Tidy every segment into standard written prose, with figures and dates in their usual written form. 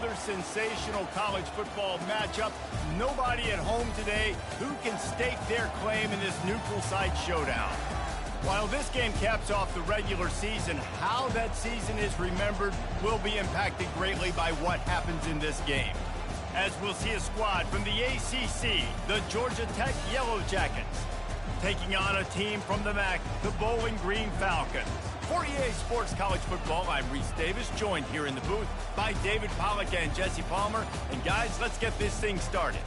another sensational college football matchup. Nobody at home today who can stake their claim in this neutral site showdown. While this game caps off the regular season, how that season is remembered will be impacted greatly by what happens in this game. As we'll see a squad from the ACC, the Georgia Tech Yellow Jackets, taking on a team from the MAC, the Bowling Green Falcons. For EA Sports College Football, I'm Reese Davis, joined here in the booth by David Pollack and Jesse Palmer. And guys, let's get this thing started.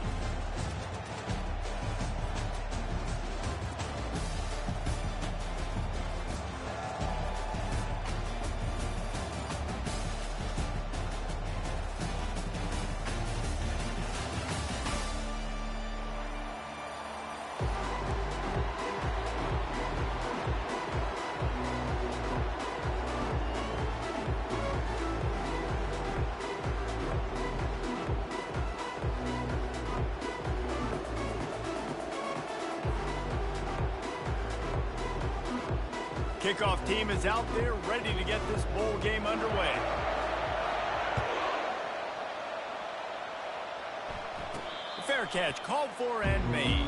Kickoff team is out there ready to get this bowl game underway. Fair catch called for and made.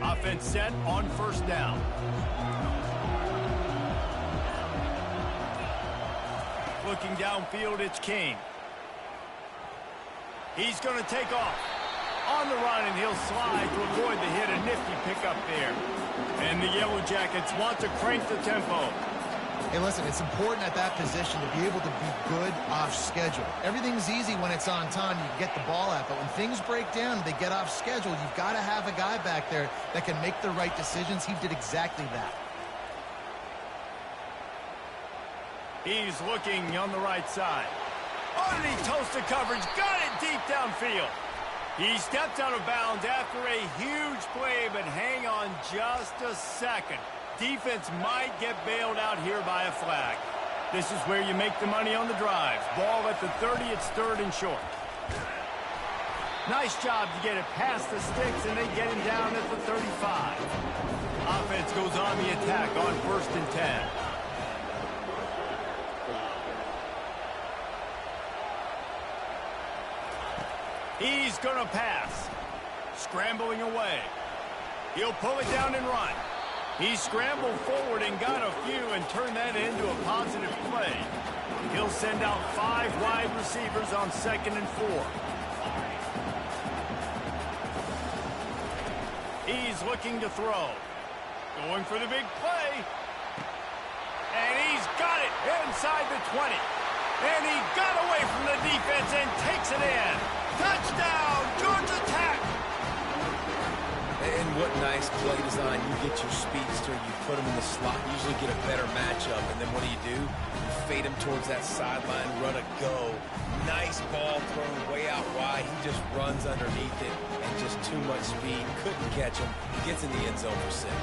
Offense set on first down. Looking downfield, it's King. He's going to take off. On the run, and he'll slide to avoid the hit. A nifty pickup there. And the Yellow Jackets want to crank the tempo. Hey, listen, it's important at that position to be able to be good off schedule. Everything's easy when it's on time, you can get the ball out, but when things break down, they get off schedule, you've got to have a guy back there that can make the right decisions. He did exactly that. He's looking on the right side. Underneath toasted coverage, got it deep downfield. He stepped out of bounds after a huge play, but hang on just a second. Defense might get bailed out here by a flag. This is where you make the money on the drives. Ball at the 30, it's third and short. Nice job to get it past the sticks, and they get him down at the 35. Offense goes on the attack on first and 10. He's going to pass. Scrambling away. He'll pull it down and run. He scrambled forward and got a few and turned that into a positive play. He'll send out 5 wide receivers on second and 4. He's looking to throw. Going for the big play. And he's got it inside the 20. And he got away from the defense and takes it in. Touchdown, Georgia Tech! And what nice play design. You get your speedster, you put him in the slot, usually get a better matchup, and then what do? You fade him towards that sideline, run a go. Nice ball thrown way out wide. He just runs underneath it, and just too much speed. Couldn't catch him. Gets in the end zone for 6.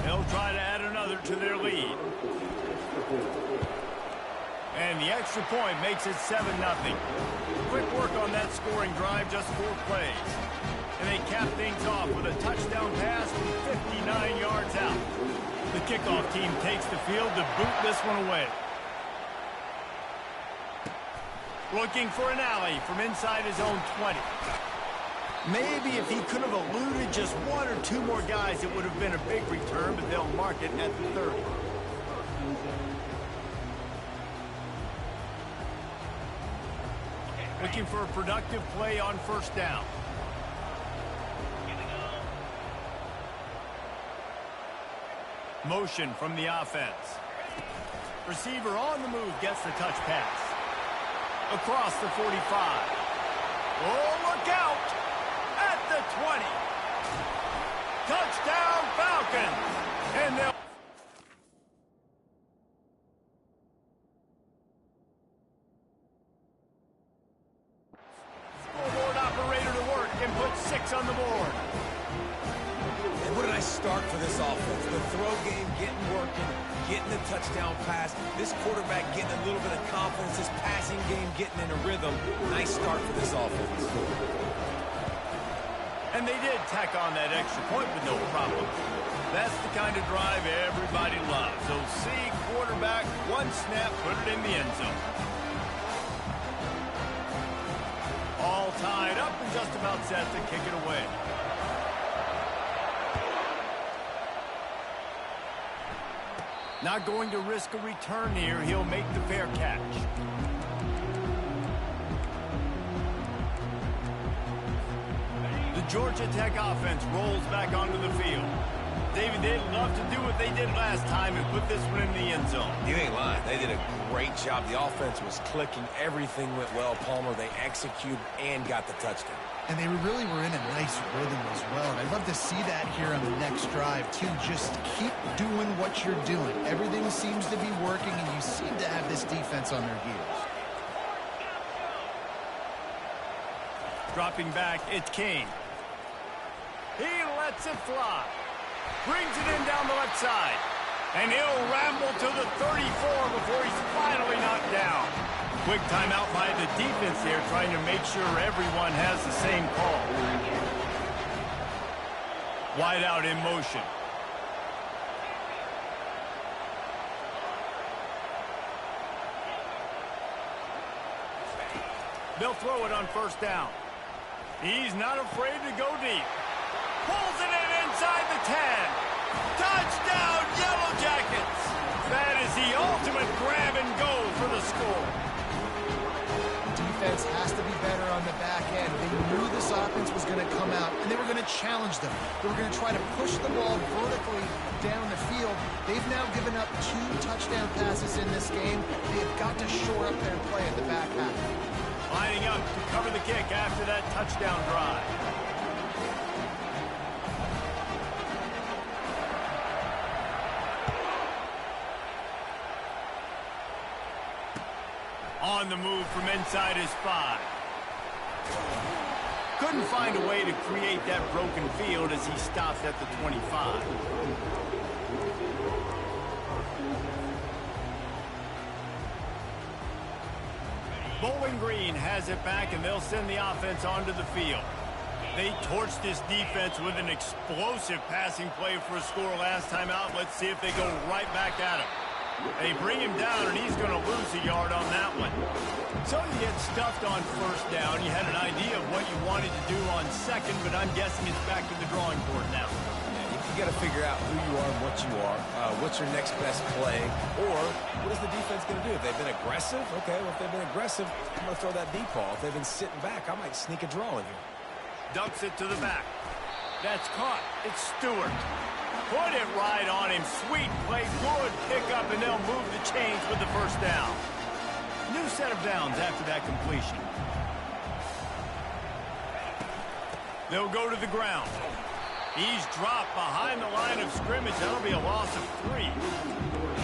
They'll try to add another to their lead. And the extra point makes it 7-0. Quick work on that scoring drive, just 4 plays. And they cap things off with a touchdown pass from 59 yards out. The kickoff team takes the field to boot this one away. Looking for an alley from inside his own 20. Maybe if he could have eluded just 1 or 2 more guys, it would have been a big return, but they'll mark it at the 30. Looking for a productive play on first down. Motion from the offense. Receiver on the move gets the touch pass. Across the 45. Oh, look out! At the 20. Touchdown Falcons! And they'll... Scoreboard operator to work and put 6 on the board. And what a nice start for this offense. The throw game getting working, getting the touchdown pass. This quarterback getting a little bit of confidence. This passing game getting in a rhythm. Nice start for this offense. And they did tack on that extra point with no problem. That's the kind of drive everybody loves. So see quarterback, one snap, put it in the end zone. All tied up and just about set to kick it away. Not going to risk a return here. He'll make the fair catch. The Georgia Tech offense rolls back onto the field. David, they'd love to do what they did last time and put this one in the end zone. You ain't lying. They did a great job. The offense was clicking. Everything went well, Palmer. They executed and got the touchdown. And they really were in a nice rhythm as well. And I'd love to see that here on the next drive, too. Just keep doing what you're doing. Everything seems to be working, and you seem to have this defense on their heels. Dropping back, it's Kane. He lets it fly. Brings it in down the left side. And he'll ramble to the 34 before he's finally knocked down. Quick timeout by the defense there, trying to make sure everyone has the same call. Wide out in motion. They'll throw it on first down. He's not afraid to go deep. Pulls it in inside the 10. Touchdown, Yellow Jackets! That is the ultimate grab and go for the score. Defense has to be better on the back end. They knew this offense was going to come out, and they were going to challenge them. They were going to try to push the ball vertically down the field. They've now given up 2 touchdown passes in this game. They've got to shore up their play at the back half. Lining up to cover the kick after that touchdown drive. On the move from inside his 5. Couldn't find a way to create that broken field as he stopped at the 25. Bowling Green has it back, and they'll send the offense onto the field. They torched this defense with an explosive passing play for a score last time out. Let's see if they go right back at him. They bring him down, and he's going to lose a yard on that one. So you get stuffed on first down. You had an idea of what you wanted to do on second, but I'm guessing it's back to the drawing board now. You got to figure out who you are and what you are. What's your next best play? Or what is the defense going to do? If they've been aggressive, okay, well, if they've been aggressive, I'm going to throw that deep ball. If they've been sitting back, I might sneak a draw in here. Dumps it to the back. That's caught. It's Stewart. Put it right on him. Sweet play. Good pickup, and they'll move the chains with the first down. New set of downs after that completion. They'll go to the ground. He's dropped behind the line of scrimmage. That'll be a loss of 3.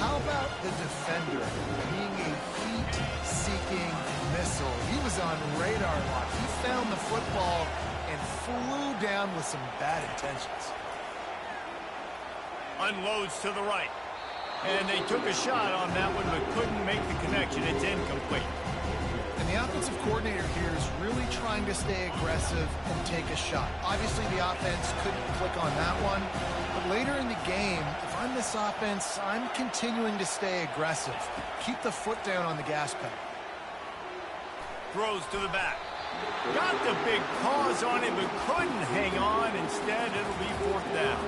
How about the defender being a heat-seeking missile? He was on radar lock. He found the football and flew down with some bad intentions. Unloads to the right. And they took a shot on that one, but couldn't make the connection. It's incomplete. And the offensive coordinator here is really trying to stay aggressive and take a shot. Obviously, the offense couldn't click on that one. But later in the game, if I'm this offense, I'm continuing to stay aggressive. Keep the foot down on the gas pedal. Throws to the back. Got the big paws on it, but couldn't hang on. Instead, it'll be 4th down.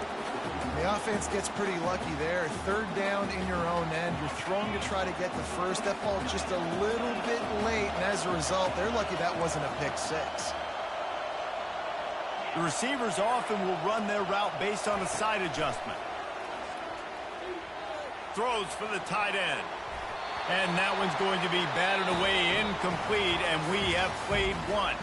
The offense gets pretty lucky there. Third down in your own end. You're throwing to try to get the first. That ball just a little bit late, and as a result, they're lucky that wasn't a pick six. The receivers often will run their route based on a side adjustment. Throws for the tight end. And that one's going to be batted away incomplete, and we have played one.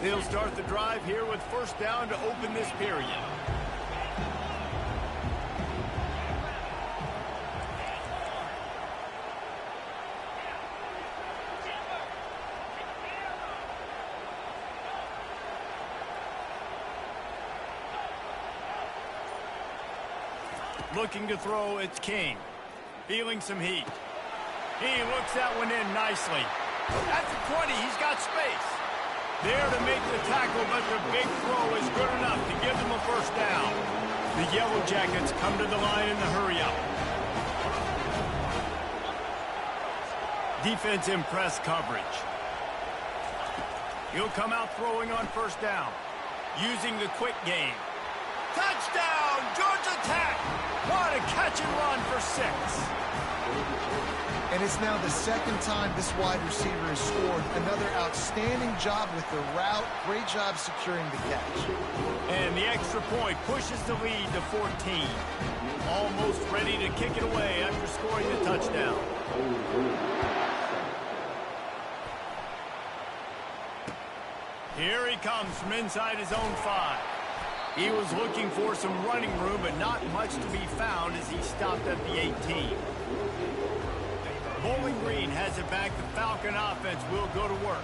They'll start the drive here with first down to open this period. Looking to throw, it's King. Feeling some heat. He looks that one in nicely. That's a 20. He's got space. There to make the tackle, but the big throw is good enough to give them a first down. The Yellow Jackets come to the line in the hurry-up. Defense in press coverage. He'll come out throwing on first down. Using the quick game. Touchdown, Georgia Tech! What a catch and run for 6. And it's now the second time this wide receiver has scored. Another outstanding job with the route. Great job securing the catch. And the extra point pushes the lead to 14. Almost ready to kick it away after scoring the touchdown. Here he comes from inside his own 5. He was looking for some running room, but not much to be found as he stopped at the 18. Bowling Green has it back. The Falcon offense will go to work.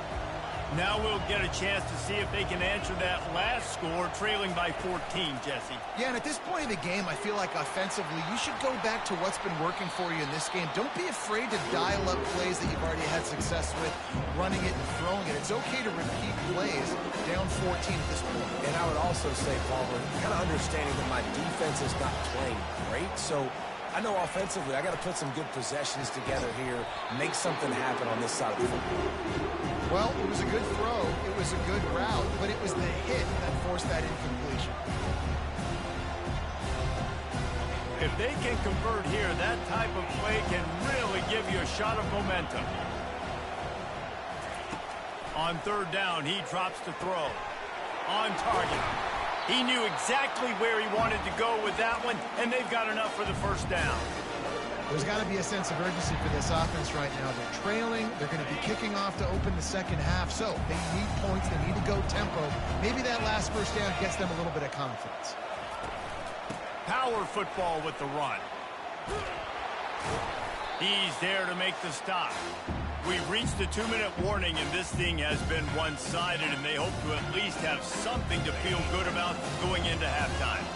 Now we'll get a chance to see if they can answer that last score, trailing by 14, Jesse. Yeah, and at this point in the game, I feel like offensively, you should go back to what's been working for you in this game. Don't be afraid to dial up plays that you've already had success with, running it and throwing it. It's okay to repeat plays down 14 at this point. And I would also say, Palmer, kind of understanding that my defense is not playing great, so I know offensively I got to put some good possessions together here, make something happen on this side of the football. Well, it was a good throw, it was a good route, but it was the hit that forced that incompletion. If they can convert here, that type of play can really give you a shot of momentum. On third down, he drops to throw. On target. He knew exactly where he wanted to go with that one, and they've got enough for the first down. There's got to be a sense of urgency for this offense right now. They're trailing. They're going to be kicking off to open the second half, so they need points. They need to go tempo. Maybe that last first down gets them a little bit of confidence. Power football with the run. He's there to make the stop. We've reached the 2-minute warning, and this thing has been one-sided, and they hope to at least have something to feel good about going into halftime.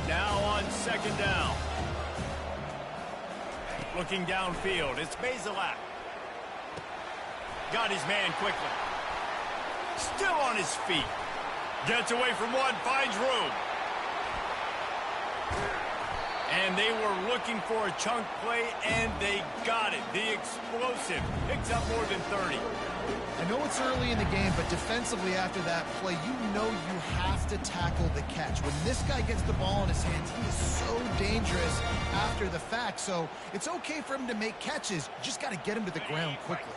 Now on second down. Looking downfield, it's Bazelak. Got his man quickly. Still on his feet. Gets away from one, finds room. And they were looking for a chunk play, and they got it. The explosive picks up more than 30. I know it's early in the game, but defensively after that play, you know you have to tackle the catch. When this guy gets the ball in his hands, he is so dangerous after the fact. So it's okay for him to make catches. You just got to get him to the ground quickly.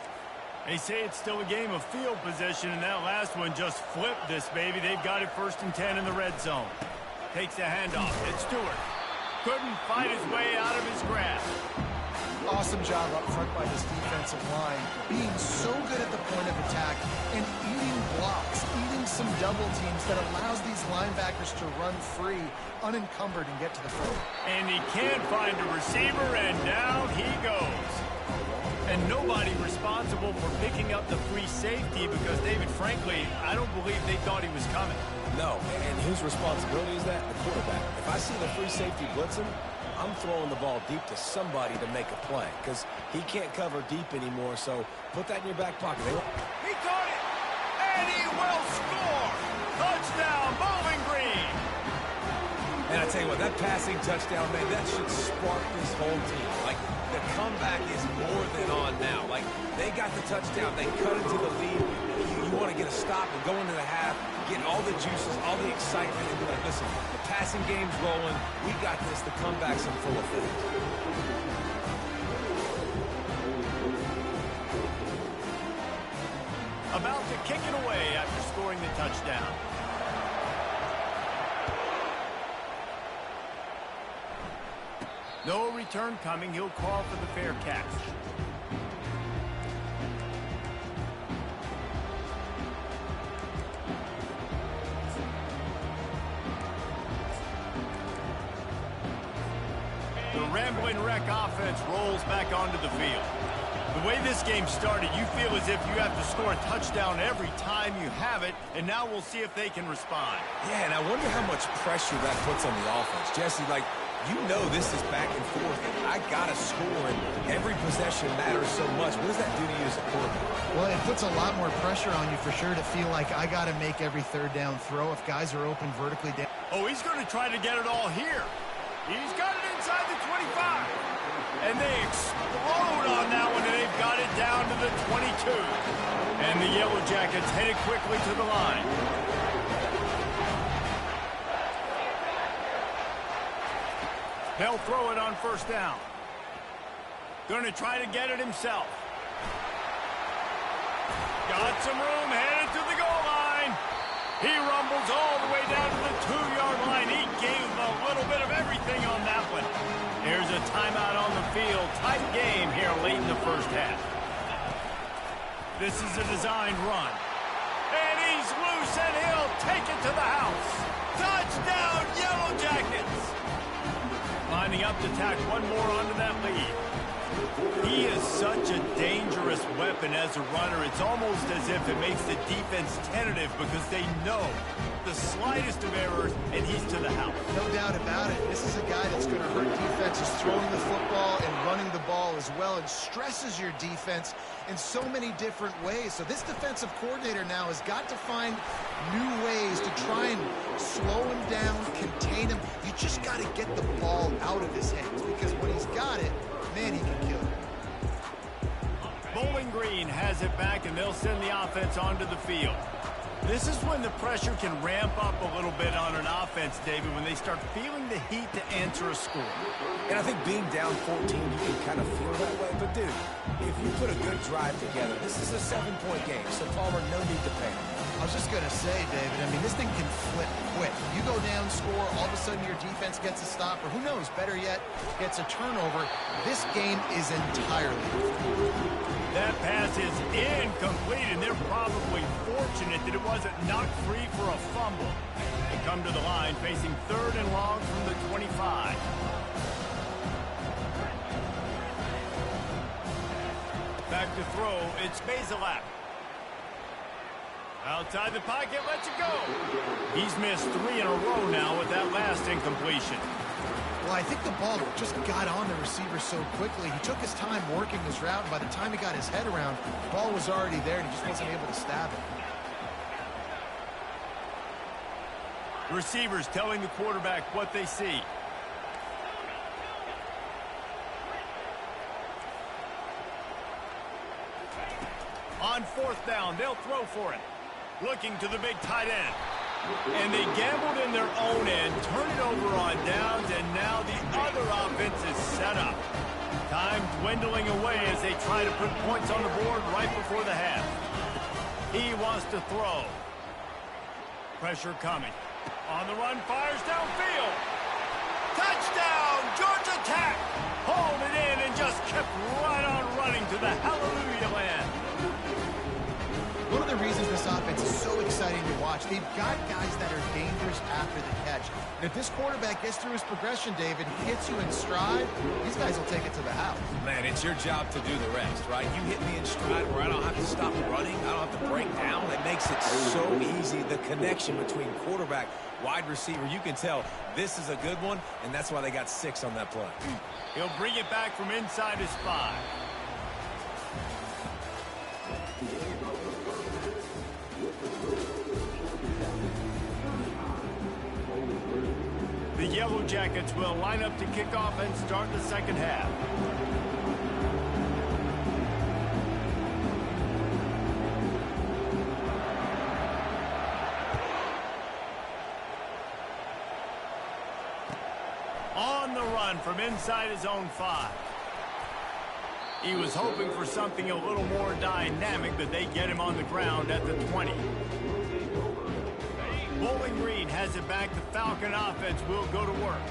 They say it's still a game of field position, and that last one just flipped this baby. They've got it 1st and 10 in the red zone. Takes the handoff. It's Stewart. Couldn't fight his way out of his grasp. Awesome job up front by this defensive line, being so good at the point of attack and eating blocks, eating some double teams that allows these linebackers to run free, unencumbered, and get to the front. And he can't find a receiver, and down he goes. And nobody responsible for picking up the free safety because, David, frankly, I don't believe they thought he was coming. No, and whose responsibility is that? The quarterback. If I see the free safety blitzing, I'm throwing the ball deep to somebody to make a play because he can't cover deep anymore, so put that in your back pocket. He caught it, and he will score! Touchdown, Bowling Green! And I tell you what, that passing touchdown, man, that should spark this whole team. Like, the comeback is more than on now. Like, they got the touchdown. They cut into the lead. you want to get a stop and go into the half, get all the juices, all the excitement, and be like, listen, the passing game's rolling. We got this. The comeback's in full effect. About to kick it away after scoring the touchdown. No return coming. He'll call for the fair catch. The Rambling Wreck offense rolls back onto the field. The way this game started, you feel as if you have to score a touchdown every time you have it, and now we'll see if they can respond. Yeah, and I wonder how much pressure that puts on the offense. Jesse, like, you know this is back and forth, and I got to score, and every possession matters so much. What does that do to you as a quarterback? Well, it puts a lot more pressure on you for sure to feel like I got to make every third down throw if guys are open vertically down. Oh, he's going to try to get it all here. He's got it inside the 25. And they explode on that one, and they've got it down to the 22. And the Yellow Jackets headed quickly to the line. They'll throw it on first down. Going to try to get it himself. Got some room, headed to the goal line. He rumbles all the way down to the 2-yard line. He gave a little bit of everything on that one. There's a timeout on the field. Tight game here late in the first half. This is a designed run. And he's loose, and he'll take it to the house. Touchdown, Yellow Jackets! Lining up to tack one more onto that lead. He is such a dangerous weapon as a runner. It's almost as if it makes the defense tentative because they know the slightest of errors, and he's to the house. No doubt about it. This is a guy that's going to hurt defenses throwing the football and running the ball as well, and stresses your defense in so many different ways. So this defensive coordinator now has got to find new ways to try and slow him down, contain him. You just got to get the ball out of his hands, because when he's got it, man, he can kill it. Bowling Green has it back, and they'll send the offense onto the field. This is when the pressure can ramp up a little bit on an offense, David, when they start feeling the heat to answer a score. And I think being down 14, you can kind of feel that way. But, dude, if you put a good drive together, this is a 7-point game. So, Palmer, no need to panic. I was just going to say, David, I mean, this thing can flip quick. You go down, score, all of a sudden your defense gets a stop, or who knows, better yet, gets a turnover. This game is entirely different. That pass is incomplete, and they're probably fortunate that it wasn't knocked free for a fumble. They come to the line facing 3rd and long from the 25. Back to throw, it's Bazelak. Outside the pocket, lets it go. He's missed 3 in a row now with that last incompletion. Well, I think the ball just got on the receiver so quickly. He took his time working his route, and by the time he got his head around, the ball was already there, and he just wasn't able to stab it. Receivers telling the quarterback what they see. On 4th down, they'll throw for it. Looking to the big tight end. And they gambled in their own end, turn it over on downs, and now the other offense is set up. Time dwindling away as they try to put points on the board right before the half. He wants to throw. Pressure coming. On the run, fires downfield. Touchdown, Georgia Tech! Hauled it in and just kept right on running to the hallelujah land. One of the reasons this offense is so exciting to watch, they've got guys that are dangerous after the catch. And if this quarterback gets through his progression, David, he hits you in stride, these guys will take it to the house. Man, it's your job to do the rest, right? You hit me in stride where I don't have to stop running, I don't have to break down. It makes it so easy. The connection between quarterback, wide receiver, you can tell this is a good one, and that's why they got 6 on that play. He'll bring it back from inside his 5. The Yellow Jackets will line up to kick off and start the second half. on the run from inside his own 5. He was hoping for something a little more dynamic, but they get him on the ground at the 20. Bowling Green has it back. The Falcon offense will go to work.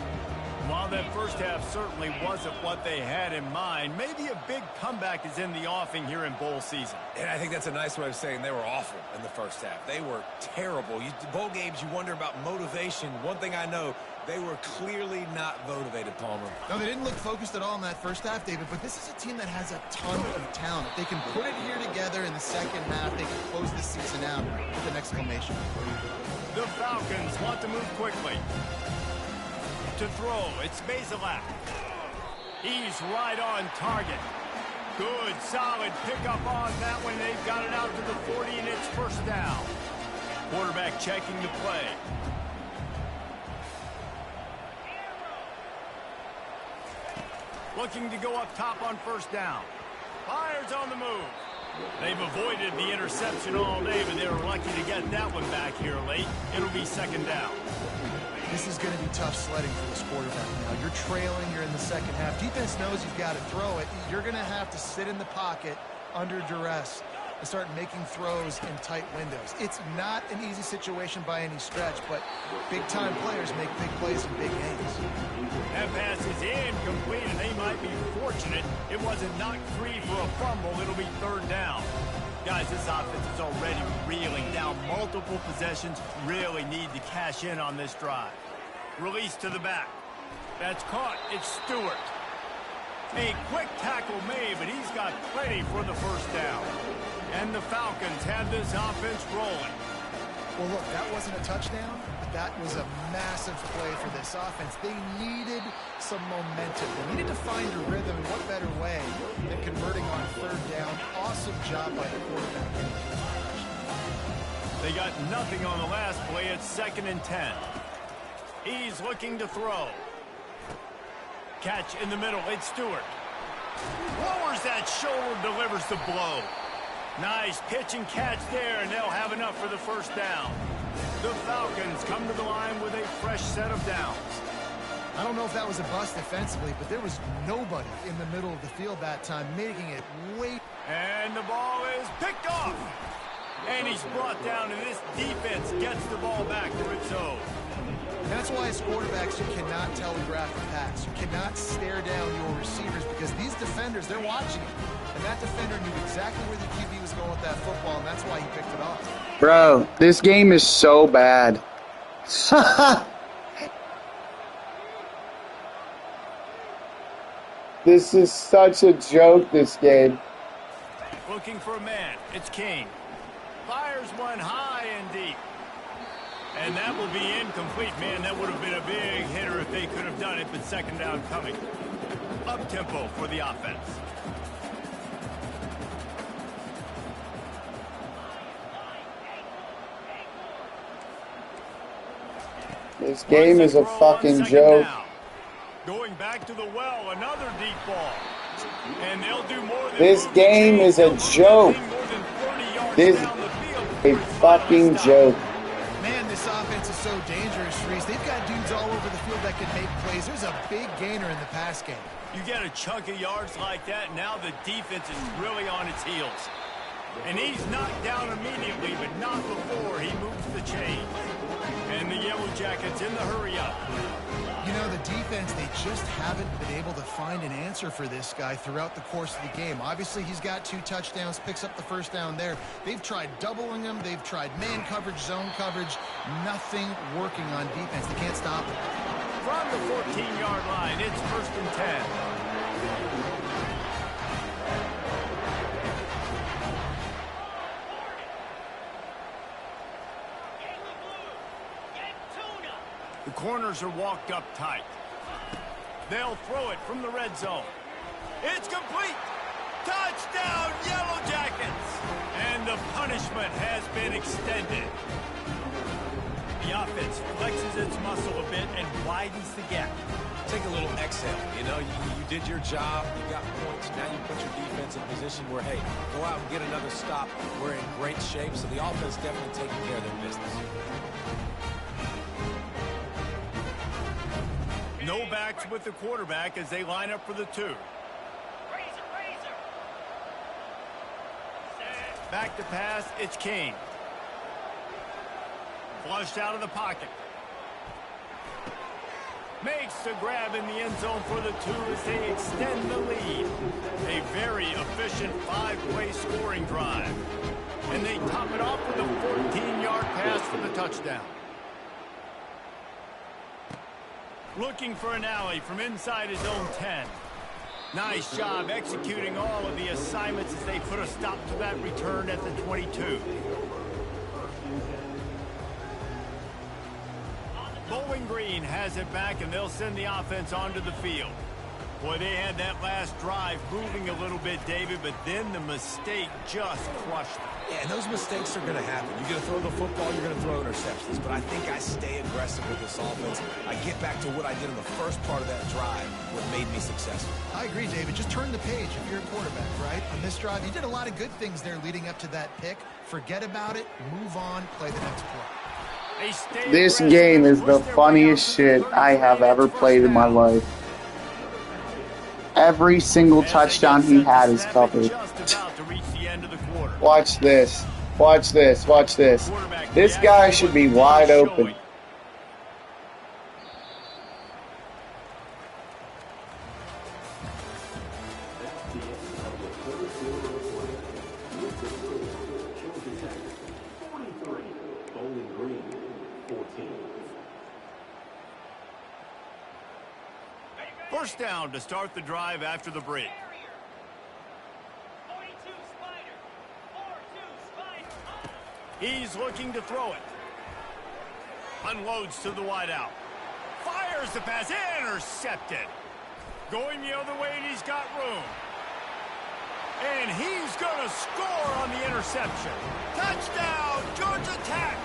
While that first half certainly wasn't what they had in mind, maybe a big comeback is in the offing here in bowl season. And I think that's a nice way of saying they were awful in the first half. They were terrible. Bowl games, you wonder about motivation. One thing I know, they were clearly not motivated, Palmer. No, they didn't look focused at all in that first half, David, but this is a team that has a ton of talent. If they can put it here together in the second half, they can close the season out with an exclamation. The Falcons want to move quickly. To throw, it's Bazelak. He's right on target. Good, solid pickup on that one. They've got it out to the 40, and it's first down. Quarterback checking the play. Looking to go up top on first down. Fires on the move. They've avoided the interception all day, but they were lucky to get that one back here late. It'll be second down. This is going to be tough sledding for this quarterback now. You're trailing, you're in the second half. Defense knows you've got to throw it. You're going to have to sit in the pocket under duress and start making throws in tight windows. It's not an easy situation by any stretch, but big-time players make big plays in big games. That pass is incomplete, and they might be fortunate it wasn't knocked free for a fumble. It'll be third down. Guys, this offense is already reeling down. Multiple possessions, really need to cash in on this drive. Release to the back. That's caught. It's Stewart. A quick tackle made, but he's got plenty for the first down. And the Falcons have this offense rolling. Well, look, that wasn't a touchdown, but that was a massive play for this offense. They needed some momentum. They needed to find a rhythm, and what better way than converting on third down. Awesome job by the quarterback. They got nothing on the last play. It's 2nd and 10. He's looking to throw. Catch in the middle. It's Stewart. Lowers that shoulder, delivers the blow. Nice pitch and catch there, and they'll have enough for the first down. The Falcons come to the line with a fresh set of downs. I don't know if that was a bust defensively, but there was nobody in the middle of the field that time, making it way... And the ball is picked off. And he's brought down, and this defense gets the ball back to its own. And that's why as quarterbacks, you cannot telegraph a pass. You cannot stare down your receivers because these defenders, they're watching it. And that defender knew exactly where the QB was going with that football, and that's why he picked it off. Bro, this game is so bad. This is such a joke, this game. Looking for a man. It's King. Fires one high and deep. And that will be incomplete. Man, that would have been a big hitter if they could have done it, but second down coming. Up-tempo for the offense. This game is a fucking joke. Going back to the well, another deep ball. And they'll do more than this game is a joke. This is a fucking joke. Man, this offense is so dangerous, Reese. They've got dudes all over the field that can make plays. There's a big gainer in the pass game. You get a chunk of yards like that, now the defense is really on its heels. And he's knocked down immediately, but not before he moves the chain. And the Yellow Jackets in the hurry-up. You know, the defense, they just haven't been able to find an answer for this guy throughout the course of the game. Obviously, he's got 2 touchdowns, picks up the first down there. They've tried doubling him. They've tried man coverage, zone coverage. Nothing working on defense. They can't stop him. From the 14-yard line, it's 1st and 10. The corners are walked up tight. They'll throw it from the red zone. It's complete. Touchdown, Yellow Jackets. And the punishment has been extended. The offense flexes its muscle a bit and widens the gap. Take a little exhale. You know, you did your job. You got points. Now you put your defense in a position where, hey, go out and get another stop. We're in great shape, so the offense definitely taking care of their business. No backs with the quarterback as they line up for the 2. Back to pass, it's King. Flushed out of the pocket. Makes the grab in the end zone for the 2 as they extend the lead. A very efficient 5-play scoring drive. And they top it off with a 14-yard pass for the touchdown. Looking for an alley from inside his own 10. Nice job executing all of the assignments as they put a stop to that return at the 22. Bowling Green has it back, and they'll send the offense onto the field. Boy, they had that last drive moving a little bit, David, but then the mistake just crushed them. Yeah, and those mistakes are going to happen. You're going to throw the football, you're going to throw interceptions. But I think I stay aggressive with this offense. I get back to what I did in the first part of that drive, what made me successful. I agree, David. Just turn the page if you're a quarterback, right? On this drive, you did a lot of good things there leading up to that pick. Forget about it, move on, play the next play. This game is the funniest shit I have ever played in my life. Every single touchdown he had is covered. Watch this. Watch this. Watch this. This guy should be wide open. First down to start the drive after the break. He's looking to throw it. Unloads to the wideout. Fires the pass. Intercepted. Going the other way, and he's got room. And he's going to score on the interception. Touchdown, Georgia Tech.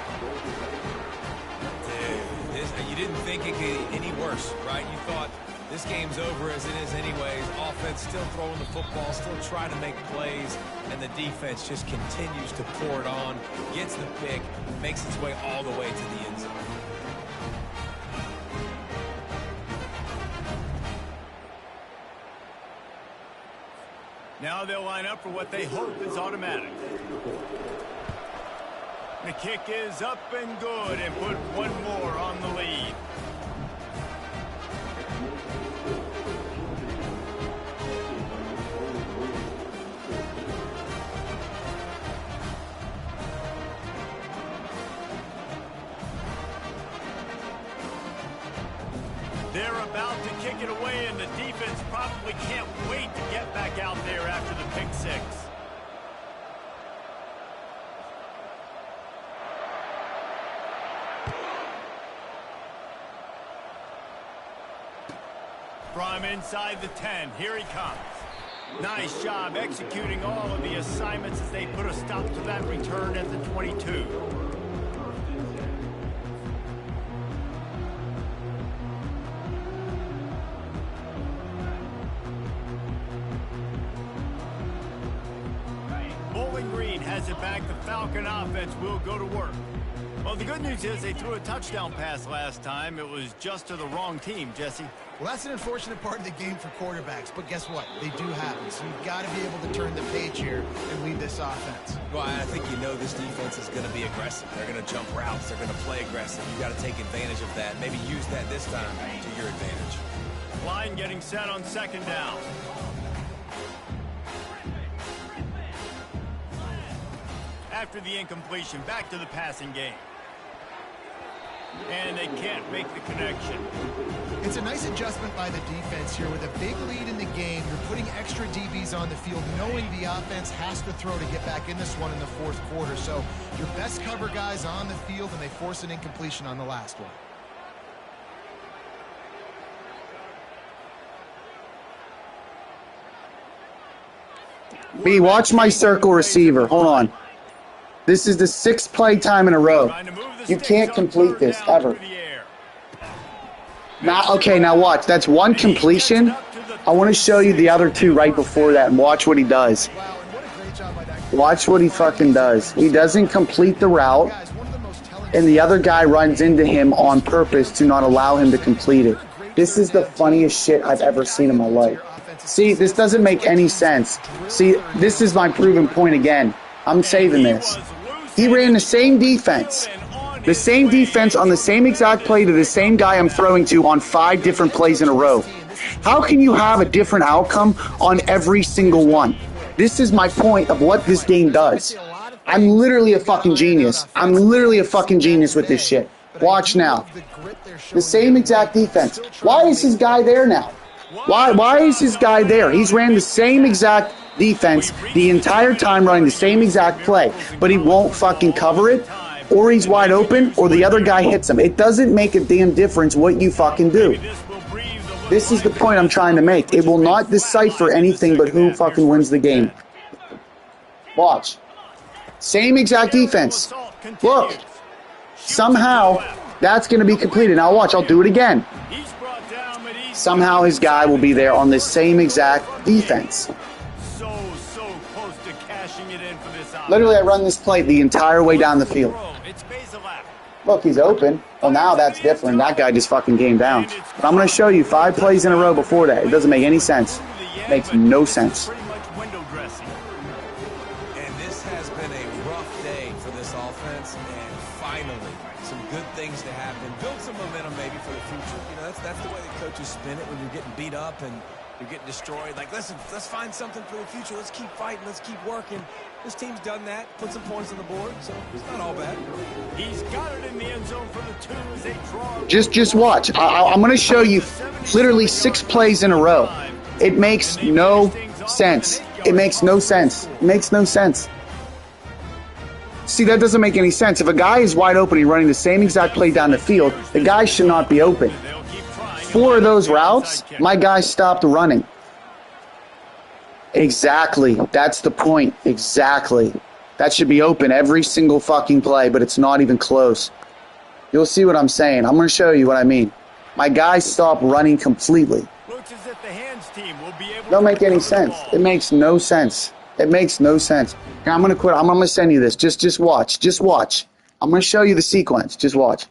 Dude, you didn't think it could get any worse, right? You thought this game's over as it is anyways. Offense still throwing the football, still trying to make plays, and the defense just continues to pour it on, gets the pick, makes its way all the way to the end zone. Now they'll line up for what they hope is automatic. The kick is up and good, and put one more on the lead. They're about to kick it away, and the defense probably can't wait to get back out there after the pick six. From inside the 10, here he comes. Nice job executing all of the assignments as they put a stop to that return at the 22. Bowling Green has it back. The Falcon offense will go to work. Well, the good news is they threw a touchdown pass last time. It was just to the wrong team, Jesse. Well, that's an unfortunate part of the game for quarterbacks, but guess what? They do happen, so you've got to be able to turn the page here and lead this offense. Well, I think you know this defense is going to be aggressive. They're going to jump routes. They're going to play aggressive. You've got to take advantage of that. Maybe use that this time to your advantage. Line getting set on second down. After the incompletion, back to the passing game. And they can't make the connection. It's a nice adjustment by the defense here. With a big lead in the game, you're putting extra DBs on the field, knowing the offense has to throw to get back in this one in the fourth quarter. So your best cover guys on the field, and they force an incompletion on the last one. B, watch my circle receiver. Hold on. This is the 6th play time in a row. You can't complete this ever. Now, okay, now watch. That's one completion. I want to show you the other two right before that and watch what he does. Watch what he fucking does. He doesn't complete the route, and the other guy runs into him on purpose to not allow him to complete it. This is the funniest shit I've ever seen in my life. See, this doesn't make any sense. See, this is my proven point again. I'm saving this. He ran the same defense. The same defense on the same exact play to the same guy I'm throwing to on 5 different plays in a row. How can you have a different outcome on every single one? This is my point of what this game does. I'm literally a fucking genius. I'm literally a fucking genius with this shit. Watch now. The same exact defense. Why is his guy there now? Why is his guy there? He's ran the same exact defense the entire time, running the same exact play, but he won't fucking cover it, or he's wide open, or the other guy hits him. It doesn't make a damn difference what you fucking do. This is the point I'm trying to make. It will not decipher anything but who fucking wins the game. Watch. Same exact defense. Look. Somehow, that's going to be completed. Now watch, I'll do it again. Somehow his guy will be there on the same exact defense. Literally, I run this play the entire way down the field. Look, he's open. Well, now that's different. That guy just fucking came down. But I'm going to show you 5 plays in a row before that. It doesn't make any sense. It makes no sense. And this has been a rough day for this offense, and finally, some good things to happen. Build some momentum maybe for the future. You know, that's the way the coaches spin it when you're getting beat up and you're getting destroyed. Like, listen, let's find something for the future. Let's keep fighting. Let's keep working. This team's done that, put some points on the board, so it's not all bad. He's got it in the end zone for the 2 as they draw. Just watch. I'm going to show you literally 6 plays in a row. It makes no sense. It makes no sense. It makes no sense. See, that doesn't make any sense. If a guy is wide open, he's running the same exact play down the field, the guy should not be open. 4 of those routes, my guy stopped running. Exactly. That's the point. Exactly. That should be open every single fucking play, but it's not even close. You'll see what I'm saying. I'm going to show you what I mean. My guy stopped running completely. Don't make any sense. It makes no sense. It makes no sense. Here, I'm going to quit. I'm going to send you this. Just watch. Just watch. I'm going to show you the sequence. Just watch.